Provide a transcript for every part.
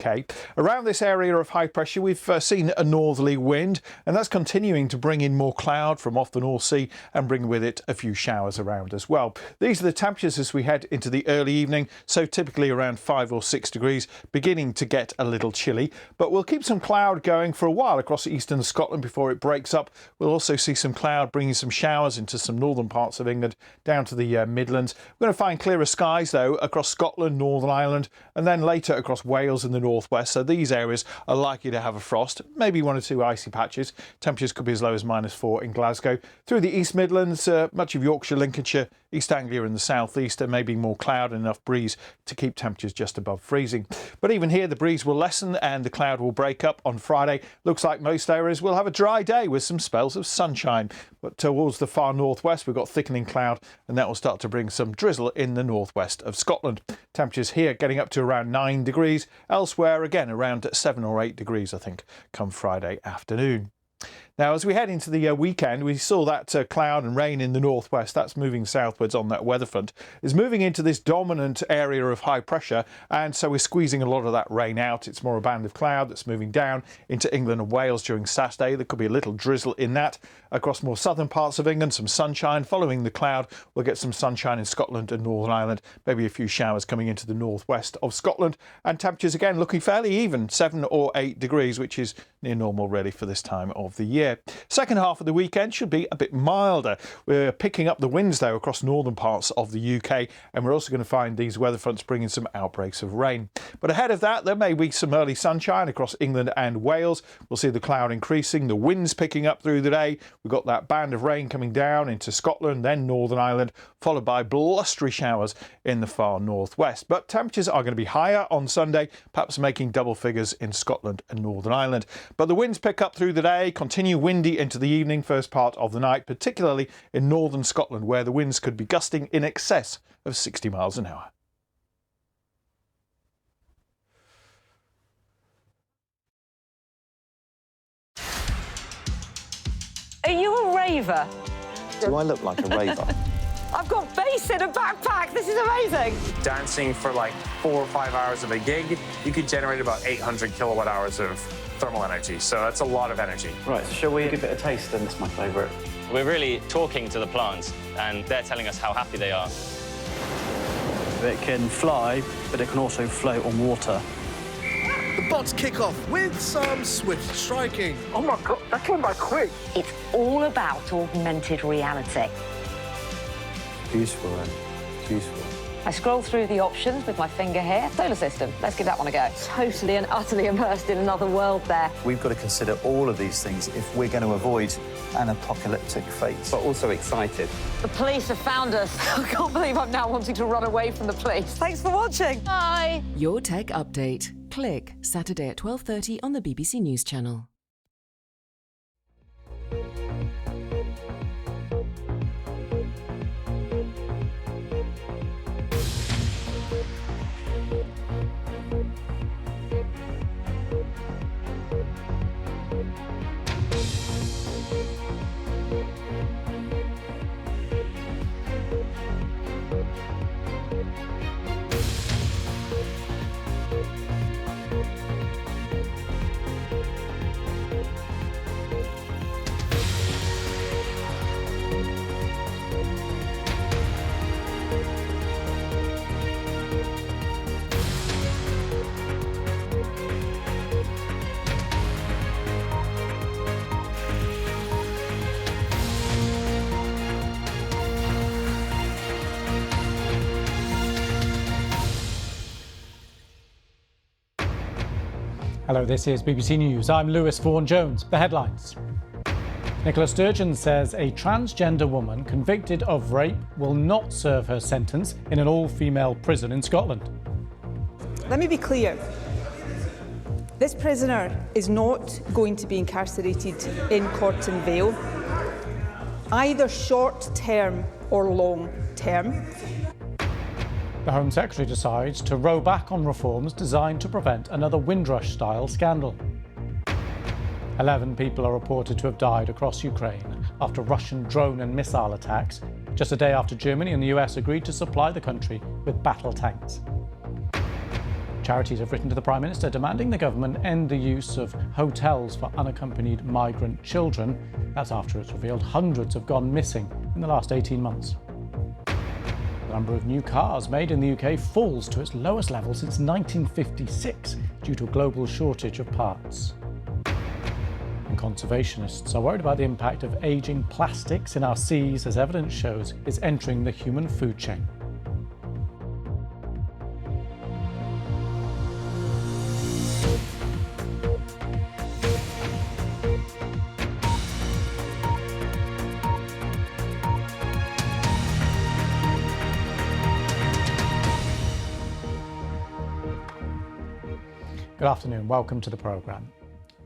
UK. Around this area of high pressure, we've seen a northerly wind, and that's continuing to bring in more cloud from off the North Sea and bring with it a few showers around as well. These are the temperatures as we head into the early evening, so typically around 5 or 6 degrees, beginning to get a little chilly, but we'll keep some cloud going for a while across eastern Scotland before it breaks up. We'll also see some cloud bringing some showers into some northern parts of England down to the Midlands. We're going to find clearer skies though across Scotland, Northern Ireland, and then later across Wales and the northwest, so these areas are likely to have a frost, maybe 1 or 2 icy patches. Temperatures could be as low as -4 in Glasgow. Through the East Midlands, much of Yorkshire, Lincolnshire, East Anglia and the southeast, there may be more cloud and enough breeze to keep temperatures just above freezing. But even here the breeze will lessen and the cloud will break up on Friday. Looks like most areas will have a dry day with some spells of sunshine. But towards the far northwest we've got thickening cloud, and that will start to bring some drizzle in the northwest of Scotland. Temperatures here getting up to around 9 degrees. Elsewhere again around 7 or 8 degrees I think come Friday afternoon. Now, as we head into the weekend, we saw that cloud and rain in the northwest. That's moving southwards on that weather front. It's moving into this dominant area of high pressure, and so we're squeezing a lot of that rain out. It's more a band of cloud that's moving down into England and Wales during Saturday. There could be a little drizzle in that. Across more southern parts of England, some sunshine. Following the cloud, we'll get some sunshine in Scotland and Northern Ireland. Maybe a few showers coming into the northwest of Scotland. And temperatures again looking fairly even, 7 or 8 degrees, which is near normal really for this time of the year. Second half of the weekend should be a bit milder. We're picking up the winds though across northern parts of the UK, and we're also going to find these weather fronts bringing some outbreaks of rain. But ahead of that, there may be some early sunshine across England and Wales. We'll see the cloud increasing, the winds picking up through the day. We've got that band of rain coming down into Scotland, then Northern Ireland, followed by blustery showers in the far northwest. But temperatures are going to be higher on Sunday, perhaps making double figures in Scotland and Northern Ireland. But the winds pick up through the day, continue windy into the evening, first part of the night, particularly in northern Scotland, where the winds could be gusting in excess of 60 miles an hour. Are you a raver? Do I look like a raver? I've got bass in a backpack. This is amazing. Dancing for like 4 or 5 hours of a gig, you could generate about 800 kilowatt hours of thermal energy. So that's a lot of energy. Right, so shall we give it a taste then? It's my favourite. We're really talking to the plants and they're telling us how happy they are. It can fly, but it can also float on water. The bots kick off with some swift striking. Oh my God, that came by quick. It's all about augmented reality. Beautiful, man. Beautiful. I scroll through the options with my finger here. Solar system, let's give that one a go. Totally and utterly immersed in another world there. We've got to consider all of these things if we're going to avoid an apocalyptic fate. But also excited. The police have found us. I can't believe I'm now wanting to run away from the police. Thanks for watching. Bye. Your Tech Update. Click Saturday at 12:30 on the BBC News Channel. Hello, this is BBC News. I'm Lewis Vaughan Jones. The headlines. Nicola Sturgeon says a transgender woman convicted of rape will not serve her sentence in an all-female prison in Scotland. Let me be clear. This prisoner is not going to be incarcerated in Corton Vale, either short-term or long-term. The Home Secretary decides to row back on reforms designed to prevent another Windrush-style scandal. 11 people are reported to have died across Ukraine after Russian drone and missile attacks, just a day after Germany and the US agreed to supply the country with battle tanks. Charities have written to the Prime Minister demanding the government end the use of hotels for unaccompanied migrant children. That's after it's revealed hundreds have gone missing in the last 18 months. The number of new cars made in the UK falls to its lowest level since 1956 due to a global shortage of parts. And conservationists are worried about the impact of ageing plastics in our seas as evidence shows it's entering the human food chain. Good afternoon, welcome to the programme.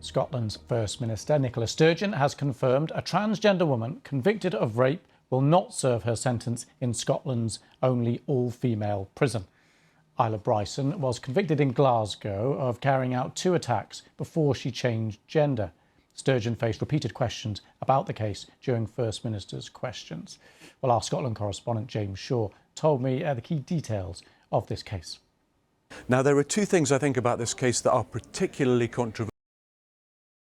Scotland's First Minister, Nicola Sturgeon, has confirmed a transgender woman convicted of rape will not serve her sentence in Scotland's only all-female prison. Isla Bryson was convicted in Glasgow of carrying out 2 attacks before she changed gender. Sturgeon faced repeated questions about the case during First Minister's questions. Well, our Scotland correspondent James Shaw told me the key details of this case. Now, there are 2 things I think about this case that are particularly controversial.